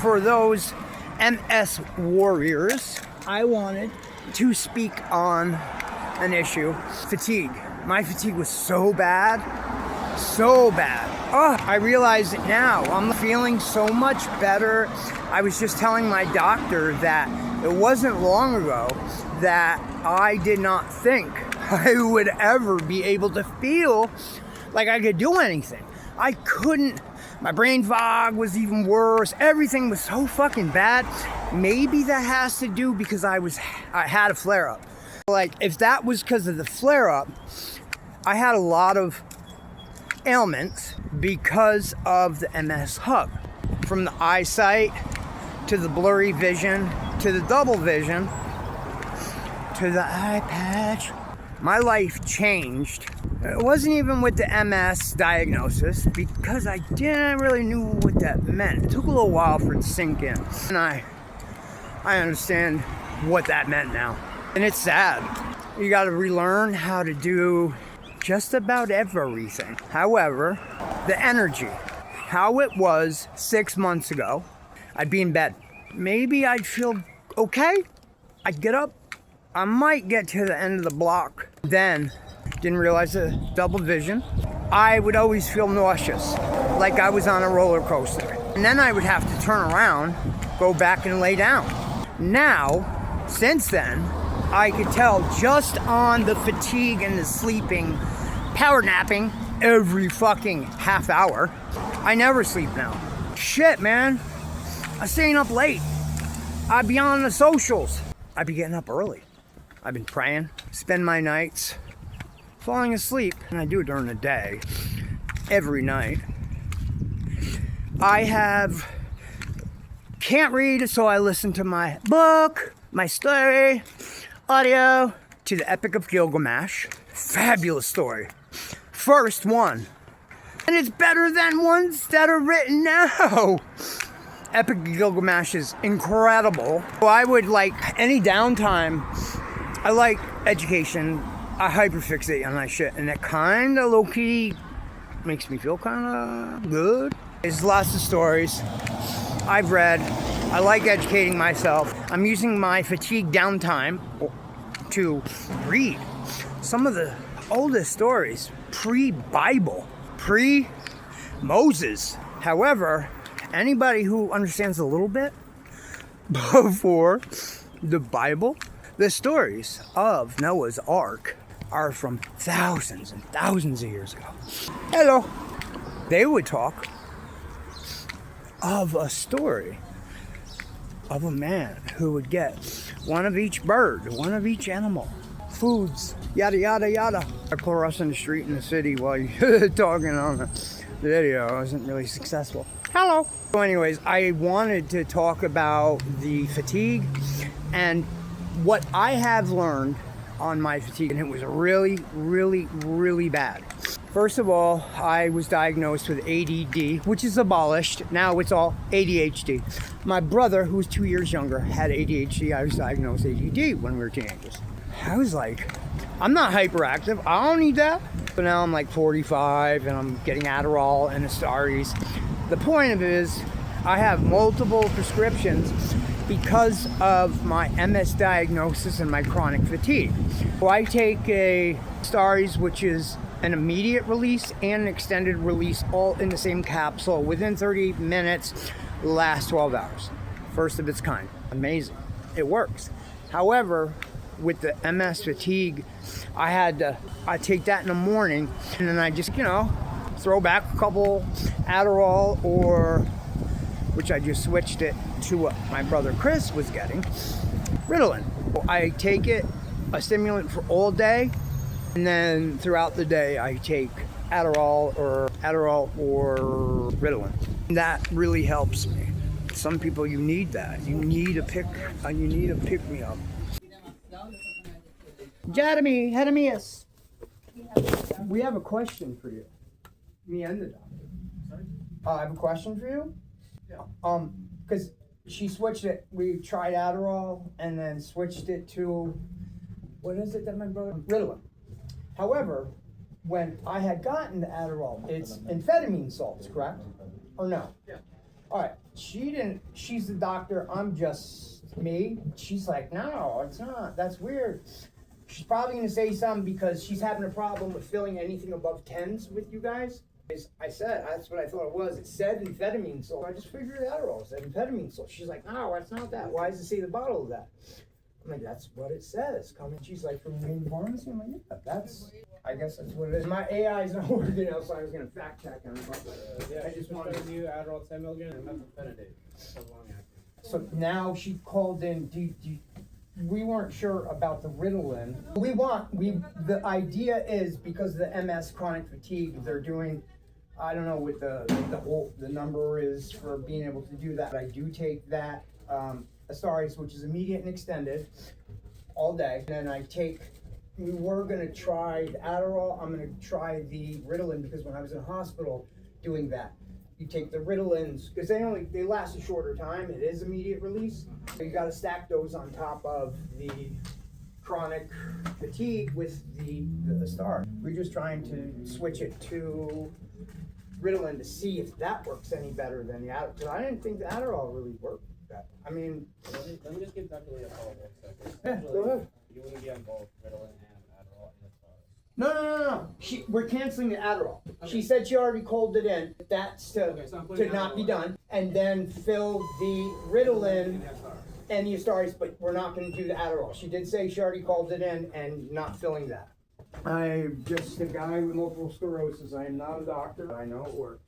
for those MS warriors, I wanted to speak on an issue: fatigue. My fatigue was so bad. So bad. Oh, I realize it now. I'm feeling so much better. I was just telling my doctor that it wasn't long ago that I did not think I would ever be able to feel like I could do anything. I couldn't. My brain fog was even worse. Everything was so fucking bad. Maybe that has to do because I had a flare-up. Like, if that was because of the flare-up, I had a lot of ailments because of the MS hub. From the eyesight to the blurry vision to the double vision to the eye patch. My life changed. It wasn't even with the MS diagnosis because I didn't really know what that meant. It took a little while for it to sink in. And I understand what that meant now. And it's sad. You gotta relearn how to do just about everything. However, the energy, how it was 6 months ago, I'd be in bed. Maybe I'd feel okay. I'd get up. I might get to the end of the block. Then, didn't realize the double vision. I would always feel nauseous, like I was on a roller coaster. And then I would have to turn around, go back and lay down. Now, since then, I could tell just on the fatigue and the sleeping, power napping every fucking half hour. I never sleep now. Shit, man. I'm staying up late. I'd be on the socials. I'd be getting up early. I've been praying, spend my nights falling asleep, and I do it during the day, every night. Can't read, so I listen to my book, my story, audio, to the Epic of Gilgamesh. Fabulous story. First one. And it's better than ones that are written now. Epic of Gilgamesh is incredible. So I would like any downtime. I like education. I hyperfixate on that shit. And that kind of low-key makes me feel kind of good. There's lots of stories I've read. I like educating myself. I'm using my fatigue downtime to read some of the oldest stories, pre-Bible, pre-Moses. However, anybody who understands a little bit before the Bible, the stories of Noah's Ark are from thousands and thousands of years ago. Hello. They would talk of a story of a man who would get one of each bird, one of each animal, foods, yada, yada, yada. I crossing the street in the city while you're talking on the video. I wasn't really successful. Hello. So anyways, I wanted to talk about the fatigue and what I have learned on my fatigue, and it was really, really, really bad. First of all, I was diagnosed with ADD, which is abolished. Now it's all ADHD. My brother, who was 2 years younger, had ADHD. I was diagnosed with ADD when we were teenagers. I was like, I'm not hyperactive. I don't need that. But now I'm like 45 and I'm getting Adderall and Astaris. The point of it is I have multiple prescriptions because of my MS diagnosis and my chronic fatigue. So I take a Astaris, which is an immediate release and an extended release, all in the same capsule within 30 minutes, last 12 hours. First of its kind. Amazing. It works. However, with the MS fatigue, I take that in the morning, and then I just, throw back a couple Adderall, which I just switched it to what my brother Chris was getting, Ritalin. I take it, a stimulant for all day, and then throughout the day I take Adderall or Ritalin. That really helps me. Some people, you need that. You need a pick me up. Jeremias, we have a question for you. Me and the doctor. Sorry? I have a question for you. Yeah. Because she switched it. We tried Adderall and then switched it to, what is it that my brother? Ritalin. However, when I had gotten the Adderall, it's amphetamine salts, correct? Or no? Yeah. All right. she didn't, she's the doctor, I'm just me. She's like, no, it's not, that's weird. She's probably gonna say something because she's having a problem with filling anything above 10s with you guys. I said, that's what I thought it was. It said amphetamine salt. I just figured Adderall. It said amphetamine salt. She's like, no, it's not that. Why does it say the bottle of that? I'm like, that's what it says. Come and she's like, from Maine Pharmacy? I'm like, yeah, I guess that's what it is. My AI is not working out, so I was gonna fact check on it. Yeah, I just wanted to you Adderall 10 milligram and methylphenidate. So long acting. So now she called in, we weren't sure about the Ritalin. The idea is because of the MS chronic fatigue, they're doing, I don't know what the number is for being able to do that. I do take that, Astaris, which is immediate and extended, all day. And then we were gonna try the Adderall, I'm gonna try the Ritalin because when I was in the hospital doing that, you take the Ritalins, because they last a shorter time, it is immediate release. So you gotta stack those on top of the chronic fatigue with the Star. We're just trying to switch it to Ritalin to see if that works any better than the Adderall, because I didn't think the Adderall really worked. I mean, let me just give Dr. Lee a follow-up second. yeah, go ahead. You want to be on both Ritalin and Adderall and Astaris? No. We're canceling the Adderall. Okay. She said she already called it in. That's to not be done. And then fill the Ritalin and the Astaris, but we're not going to do the Adderall. She did say she already called it in and not filling that. I'm just a guy with multiple sclerosis. I am not a doctor. I know it works.